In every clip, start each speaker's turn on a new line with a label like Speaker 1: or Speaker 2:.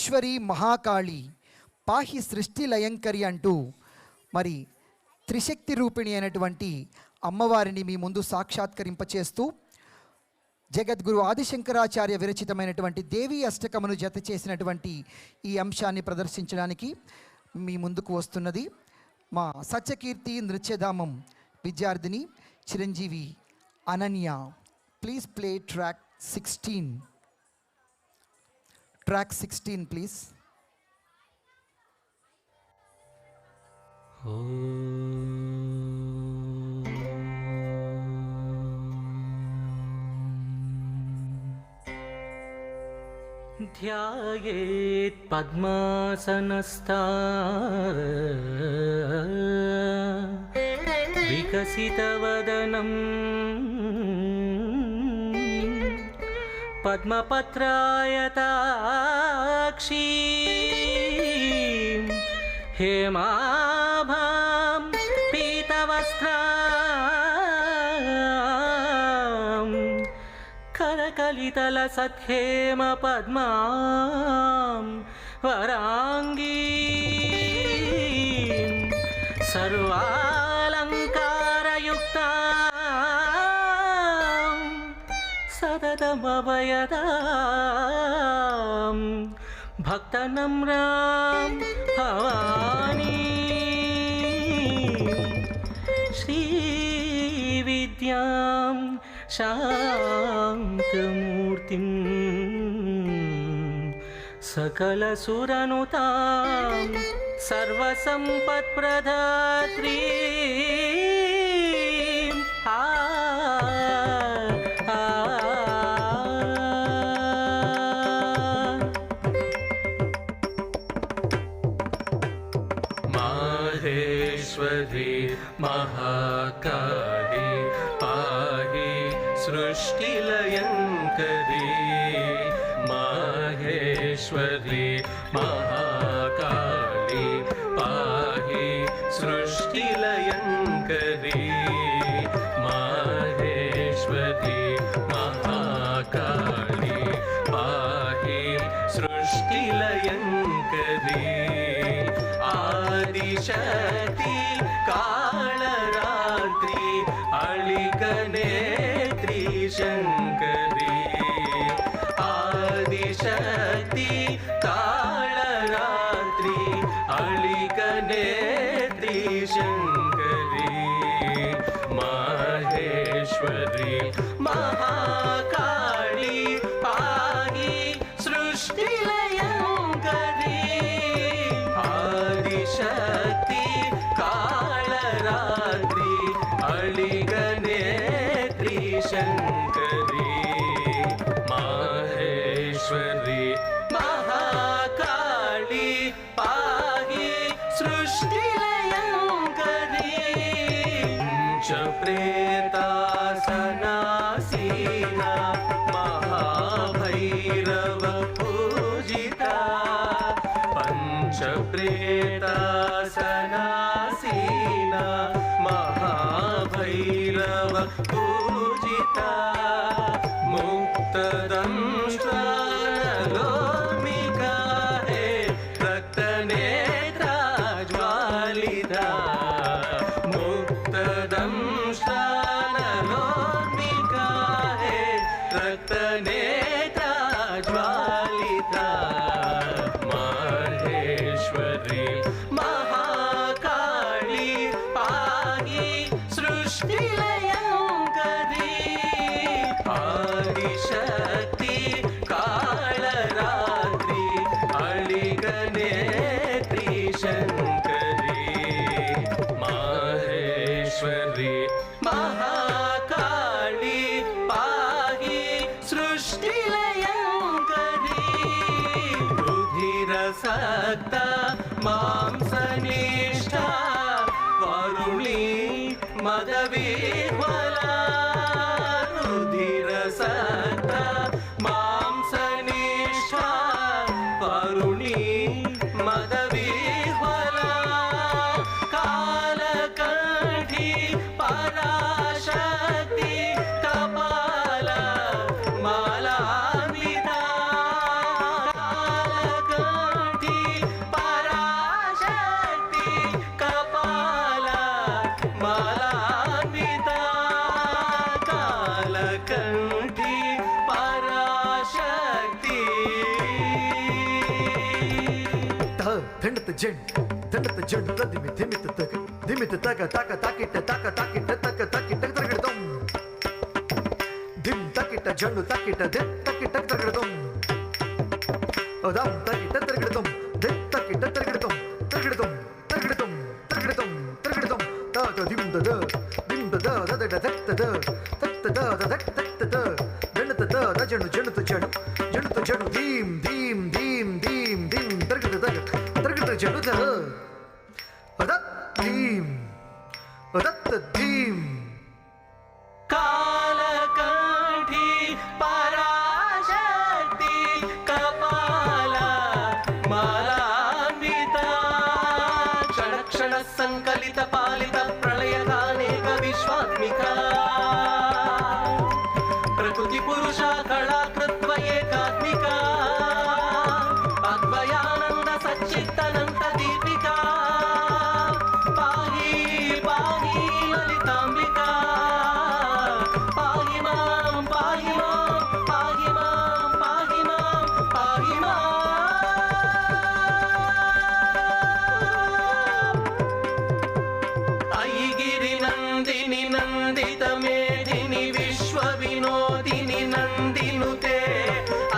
Speaker 1: ఈశ్వరి మహాకాళి పాహి సృష్టి లయంకరి అంటూ మరి త్రిశక్తి రూపిణి అయినటువంటి అమ్మవారిని మీ ముందు సాక్షాత్కరింపచేస్తూ జగద్గురు ఆదిశంకరాచార్య విరచితమైనటువంటి దేవీ అష్టకమును జత చేసినటువంటి ఈ అంశాన్ని ప్రదర్శించడానికి మీ ముందుకు వస్తున్నది మా సత్యకీర్తి నృత్యధామం విద్యార్థిని Chiranjeevi Ananya. Please play track 16 please.
Speaker 2: ध्यायेत् पद्मासनस्था विकसितवदनं पद्मपत्रायताक्षी हेमाभां पीतवस्त्रां करकलितलसत्खेम पद्मां वराङ्गीं सर्वालङ्कारयुक्तां सततमभयदां भक्तनम्रां भवानी श्रीविद्यां शान्तमूर्तिं सकलसुरनुतां सर्वसम्पत्प्रदात्रीं
Speaker 3: माहेश्वरी महाकाली पाहि सृष्टिलयङ्करी माहेश्वरी महाकाली पाहि सृष्टिलयङ्करी माहेश्वरी महाकाली पाहि सृष्टिलयङ्करी आदिशक्ति कालरात्रि अळिकनेत्री शङ्करी आदिशक्ति कालरात्रि अळिकनेत्री शङ्करी माहेश्वरी महाकाली पाहि सृष्टिलयङ्करी आदिशक्ति कालरात्रि अळिकनेत्री शङ्करी माहेश्वरी महाकाली पाहि सृष्टिलयङ्करी पंचप्रेतासनासीना महाभैरव पूजिता पंचप्रेतासनासीना महाभैरव पूजिता मुक्तदंष्ट्रानलोमिका हे रक्तनेत्रा ज्वालिता मुक्तदंष्ट्रानलोमिका हे रक्तनेत्रा ज्वालिता माहेश्वरी महाकाली पाहि सृष्टिलयङ्करी आदिशक्ति कालरात्रि अळिकनेत्री शङ्करी माहेश्वरी महाकाली पाहि सृष्टिलयङ्करी रुधिरसक्ता मांसनिष्ठा वरुणी मदविह्वला रुधिरसक्ता मांसनिष्ठा वरुणी मदविह्वला कालकण्ठी पराशक्ति कपाला मालान्विता कालकण्ठी
Speaker 4: దండత జండ్ దండత జండ్ ప్రతిమి ధిమిత తగ తక తాకిట తక తాకిట తక తాకిట తరగడతం ధిమ్ తకిట జండు తకిట దిమ్ తకిట తరగడతం దమ్ తకిట తరగడతం దిమ్ తకిట తరగడతం తరగడతం తరగడతం తరగడతం తరగడతం తాత దిమ్ దద దద దద దద దద దండత ద జండు జండుత జండు జండుత జండు ధీమ్ ధీమ్ ధీమ్ ధీమ్ ధీమ్ తరగడ తరగడ జండుత అదత్ ధీమ్ అదత్ ధీమ్
Speaker 3: కాలకంఠి పరాశక్తి కపాల మాలాన్విత క్షణ క్షణ సంకలిత పాలిత ప్రళయగానేక విశ్వాత్మిక ప్రకృతి పురుష కళాకృత్వ ఏకాత్మిక అద్వయానంద సచ్చిత్తనంత దీపిక పాహి పాహి లలితాంబిక పాహి మాం పాహి మాం పాహి మాం పాహి మాం పాహి మాం ఐగిరి నందిని నందిత మేధిని విశ్వ వినోదిని నందినుతే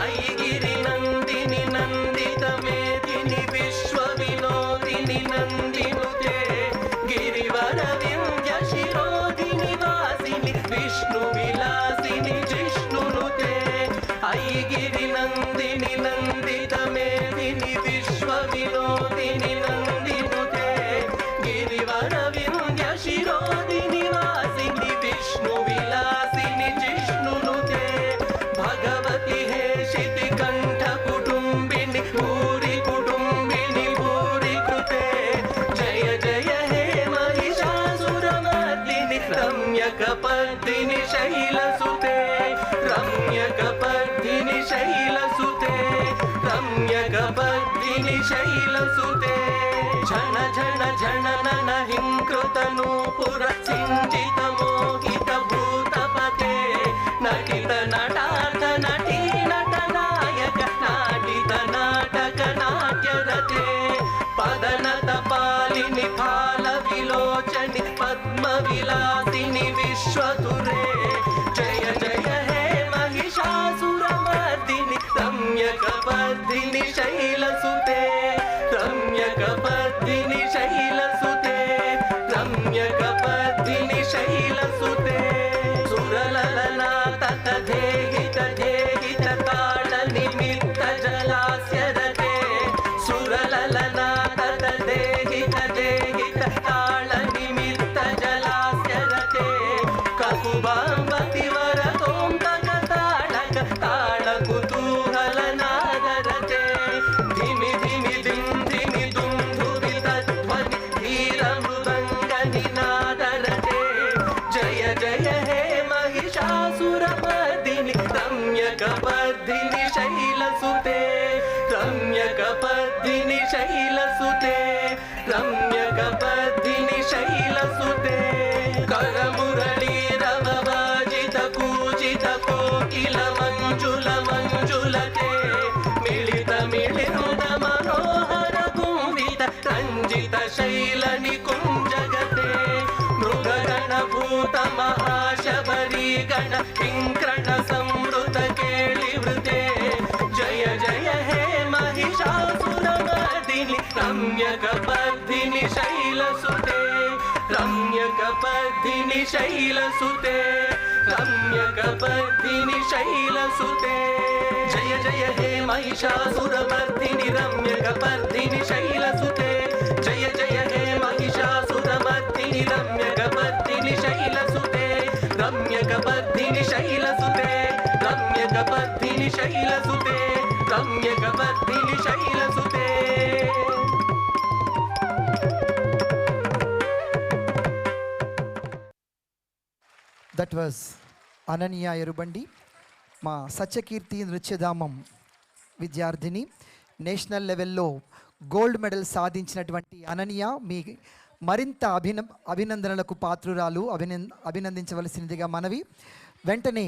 Speaker 3: ఐగిరి నందిని నందిత మేధిని విశ్వ వినోదిని నందినుతే గిరివర వింధ్య శిరోధిని వాసిని విష్ణు విలాసిని జిష్ణునుతే ఐగిరి నందిని నందిత మేధిని విశ్వ వినోదిని నందినుతే గిరివర వింధ్య శిరోధిని వాసిని విష్ణు విలాసిని జిష్ణునుతే భగవతి హేషితి కంఠ కుటుంబిని భూరి కుటుంబిని భూరి కృతే జయ జయ హే మహిషాసురమర్దిని రమ్యకపర్దిని శైలసుతే రమ్యకపర్దిని శైలసుతే రమ్యకపర్దిని శైలసుతే ఝణ ఝణ ఝణనన హింకృతనూపుర సింజిత మోహిత భూతపతే నటిత నటార్థ నటీ నటనాయక నాటిత నాటక నాట్యరతే పదనత పాలిని ఫాల విలోచని పద్మ విలాసిని విశ్వతురే జయ జయ హే మహిషాసురమర్దిని రమ్యకపర్దిని శైలసుతే రమ్యకపర్దిని శైలసుతే రమ్యకపర్దిని శైలసుతే సురలలనా తత దేహిత దేహిత తాళ నిమిత్త జలాస్యరతే సురలలనా తత దేహిత దేహిత తాళ నిమిత్త జలాస్యరతే కకుబాంబతి వరతోం తక తాళక తాళ కుతూహల నాదరతే ధిమి ధిమి ధిమ్ ధిమి దుమ్ ధువి తధ్వని ధీర మృదంగ నినాదరతే జయ జయ హే మహిషాసురమర్దిని రమ్యకపర్దిని శైలసుతే రమ్యకపర్దిని శైలసుతే రమ్యకపర్దిని శైలసుతే కరమురళీరవవాజిత కూజిత కోకిల మంజుల మంజులతే మిళిత మిళిత మనోహర కుంభిత రంజిత శైల నికుంజగతే మృగగణ భూత మహాశబరీ గణ కింకణ సంవృత కేళివృతే జయ జయ హే మహిషాసురమర్దిని రమ్యకపర్దిని శైలసుతే రమ్యకపర్దిని శైలసుతే రమ్యకపర్దిని శైలసుతే జయ జయ హే మహిషాసురమర్దిని రమ్యకపర్దిని శైలసుతే జయ జయ హే మహిషాసురమర్దిని రమ్యకపర్దిని శైలసుతే రమ్యకపర్దిని శైలసుతే రమ్యకపర్దిని శైలసుతే రమ్యకపర్దిని శైలసుతే
Speaker 1: దట్ వాజ్ అనన్య ఎరుబండి, మా సత్యకీర్తి నృత్యధామం విద్యార్థిని. నేషనల్ లెవెల్లో గోల్డ్ మెడల్ సాధించినటువంటి అనన్య మీ మరింత అభినందనలకు పాత్రురాలు. అభినందించవలసినదిగా మనవి. వెంటనే